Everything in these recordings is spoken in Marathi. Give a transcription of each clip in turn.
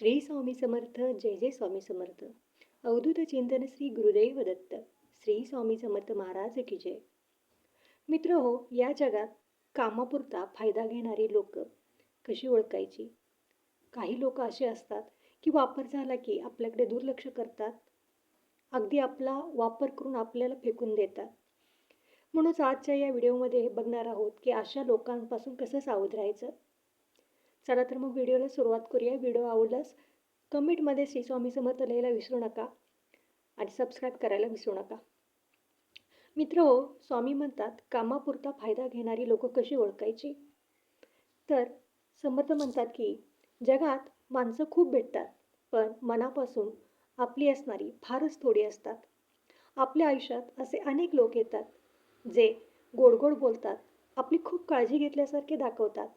श्री स्वामी समर्थ. जय जय स्वामी समर्थ. अवधूत चिंतन श्री गुरुदेव दत्त. श्री स्वामी समर्थ महाराज की जय. मित्र हो, या जगात कामापुरता फायदा घेणारी लोक कशी ओळखायची? काही लोक असे असतात की वापर झाला की आपल्याकडे दुर्लक्ष करतात, अगदी आपला वापर करून आपल्याला फेकून देतात. म्हणूनच आजच्या या व्हिडिओमध्ये बघणार आहोत की अशा लोकांपासून कसं सावध राहायचं. चला तर मग व्हिडिओला सुरुवात करूया. व्हिडिओ आवडल्यास कमेंटमध्ये श्री स्वामी समर्थ लिहायला विसरू नका आणि सबस्क्राईब करायला विसरू नका. मित्र हो, स्वामी म्हणतात कामापुरता फायदा घेणारी लोक कशी ओळखायची? तर समर्थ म्हणतात की जगात माणसं खूप भेटतात, पण मनापासून आपली असणारी फारच थोडी असतात. आपल्या आयुष्यात असे अनेक लोक येतात जे गोड गोड बोलतात, आपली खूप काळजी घेतल्यासारखे दाखवतात,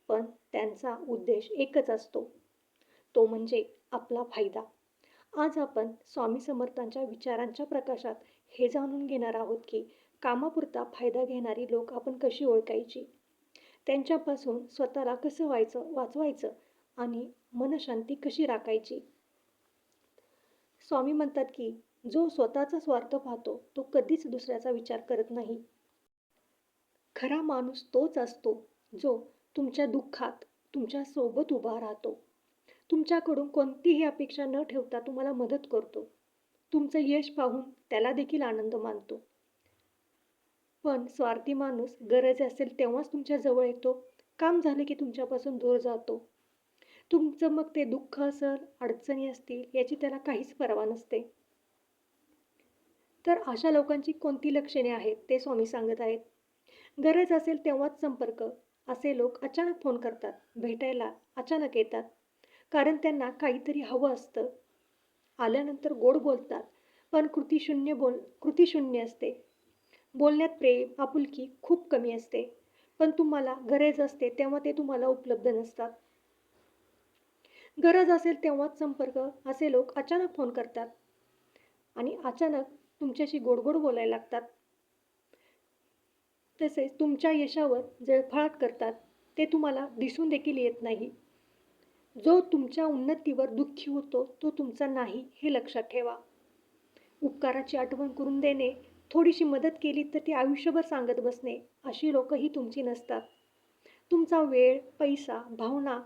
पण त्यांचा उद्देश एकच असतो, तो म्हणजे आपला फायदा. आज आपण स्वामी समर्थांच्या विचारांच्या प्रकाशात हे जाणून घेणार आहोत की कामापुरता फायदा घेणारी लोक आपण कशी ओळखायची, त्यांच्यापासून स्वतःला कसं वाचवायचं आणि मनशांती कशी राखायची. स्वामी म्हणतात की जो स्वतःचा स्वार्थ पाहतो तो कधीच दुसऱ्याचा विचार करत नाही. खरा माणूस तोच असतो जो तुमच्या दुःखात तुमच्या सोबत उभा राहतो, तुमच्याकडून कोणतीही अपेक्षा न ठेवता तुम्हाला मदत करतो, तुमचं यश पाहून त्याला देखील आनंद मानतो. पण स्वार्थी माणूस गरज असेल तेव्हाच तुमच्या जवळ येतो, काम झाले की तुमच्यापासून दूर जातो. तुमचं मग ते दुःख असेल, अडचणी असतील, याची त्याला काहीच पर्वा नसते. तर अशा लोकांची कोणती लक्षणे आहेत ते स्वामी सांगत आहेत. गरज असेल तेव्हाच संपर्क. असे लोक अचानक फोन करतात, भेटायला अचानक येतात, कारण त्यांना काहीतरी हवं असतं. आल्यानंतर गोड बोलतात, पण कृती शून्य असते. बोलण्यात प्रेम आपुलकी खूप कमी असते, पण तुम्हाला गरज असते तेव्हा ते तुम्हाला उपलब्ध नसतात. गरज असेल तेव्हाच संपर्क. असे लोक अचानक फोन करतात आणि अचानक तुमच्याशी गोड गोड बोलायला लागतात. तसेच तुमच्या यशावर जळफळाट करतात, ते तुम्हाला दिसून देखील येत नाही. जो तुमच्या उन्नतीवर दुःखी होतो तो तुमचा नाही, हे लक्षात ठेवा. उपकाराची आठवण करून देणे, थोडीशी मदत केली तर ती आयुष्यभर सांगत बसणे, अशी लोकही तुमची नसतात. तुमचा वेळ, पैसा, भावना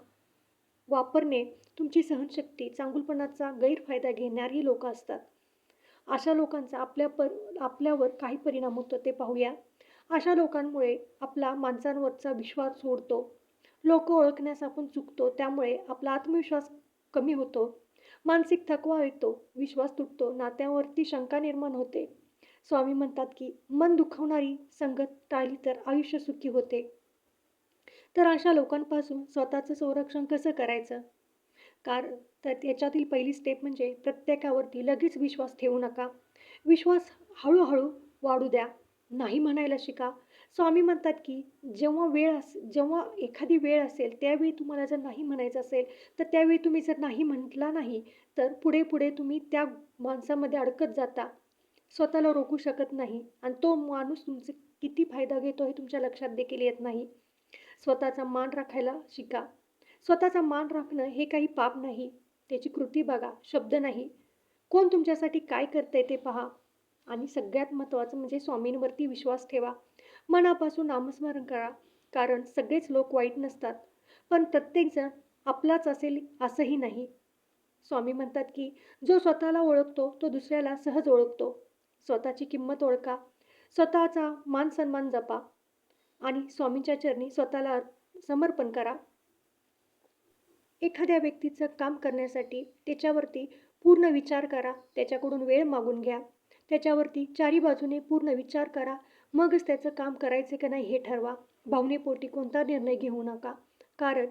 वापरणे, तुमची सहनशक्ती, चांगुलपणाचा गैरफायदा घेणारी लोक असतात. अशा लोकांचा आपल्यावर काही परिणाम होतो ते पाहूया. अशा लोकांमुळे आपला माणसांवरचा विश्वास सोडतो. लोक ओळखण्यास आपण चुकतो, त्यामुळे आपला आत्मविश्वास कमी होतो. मानसिक थकवा येतो, विश्वास तुटतो, नात्यावरती शंका निर्माण होते. स्वामी म्हणतात की मन दुखवणारी संगत टाळली तर आयुष्य सुखी होते. तर अशा लोकांपासून स्वतःचं संरक्षण कसं करायचं? तर त्याच्यातील पहिली स्टेप म्हणजे प्रत्येकावरती लगेच विश्वास ठेवू नका. विश्वास हळूहळू वाढू द्या. नाही म्हणायला शिका. स्वामी म्हणतात की जेव्हा एखादी वेळ असेल त्यावेळी तुम्हाला जर नाही म्हणायचं असेल, तर त्यावेळी तुम्ही जर नाही म्हटला नाही, तर पुढे पुढे तुम्ही त्या माणसामध्ये अडकत जाता, स्वतःला रोखू शकत नाही आणि तो माणूस तुमचे किती फायदा घेतो हे तुमच्या लक्षात देखील येत नाही. स्वतःचा मान राखायला शिका. स्वतःचा मान राखणं हे काही पाप नाही, त्याची कृती बघा, शब्द नाही. कोण तुमच्यासाठी काय करतंय ते पहा. आणि सगळ्यात महत्त्वाचं म्हणजे स्वामींवरती विश्वास ठेवा. मनापासून नामस्मरण करा, कारण सगळेच लोक वाईट नसतात, पण प्रत्येकजण आपलाच असेल असंही नाही. स्वामी म्हणतात की जो स्वतःला ओळखतो तो दुसऱ्याला सहज ओळखतो. स्वतःची किंमत ओळखा, स्वतःचा मान सन्मान जपा आणि स्वामींच्या चरणी स्वतःला समर्पण करा. एखाद्या व्यक्तीचं काम करण्यासाठी त्याच्यावरती पूर्ण विचार करा, त्याच्याकडून वेळ मागून घ्या, त्याच्यावरती चारी बाजूने पूर्ण विचार करा, मगच त्याचं काम करायचं की नाही हे ठरवा. भावनेपोटी कोणता निर्णय घेऊ नका, कारण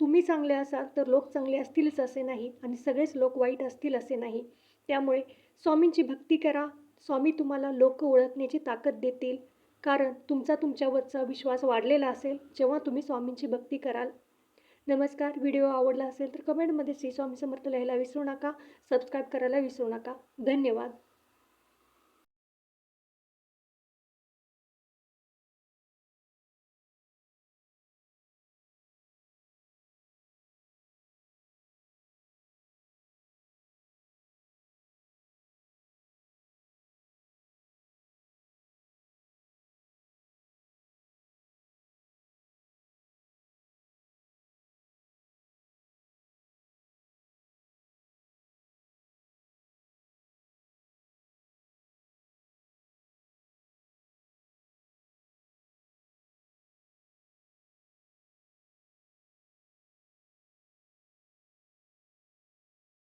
तुम्ही चांगले असाल तर लोक चांगले असतीलच असे नाही आणि सगळेच लोक वाईट असतील असे नाही. त्यामुळे स्वामींची भक्ती करा. स्वामी तुम्हाला लोक ओळखण्याची ताकद देतील, कारण तुमच्यावरचा विश्वास वाढलेला असेल जेव्हा तुम्ही स्वामींची भक्ती कराल. नमस्कार. व्हिडिओ आवडला असेल तर कमेंटमध्ये श्री स्वामी समर्थ लिहायला विसरू नका. सबस्क्राईब करायला विसरू नका. धन्यवाद.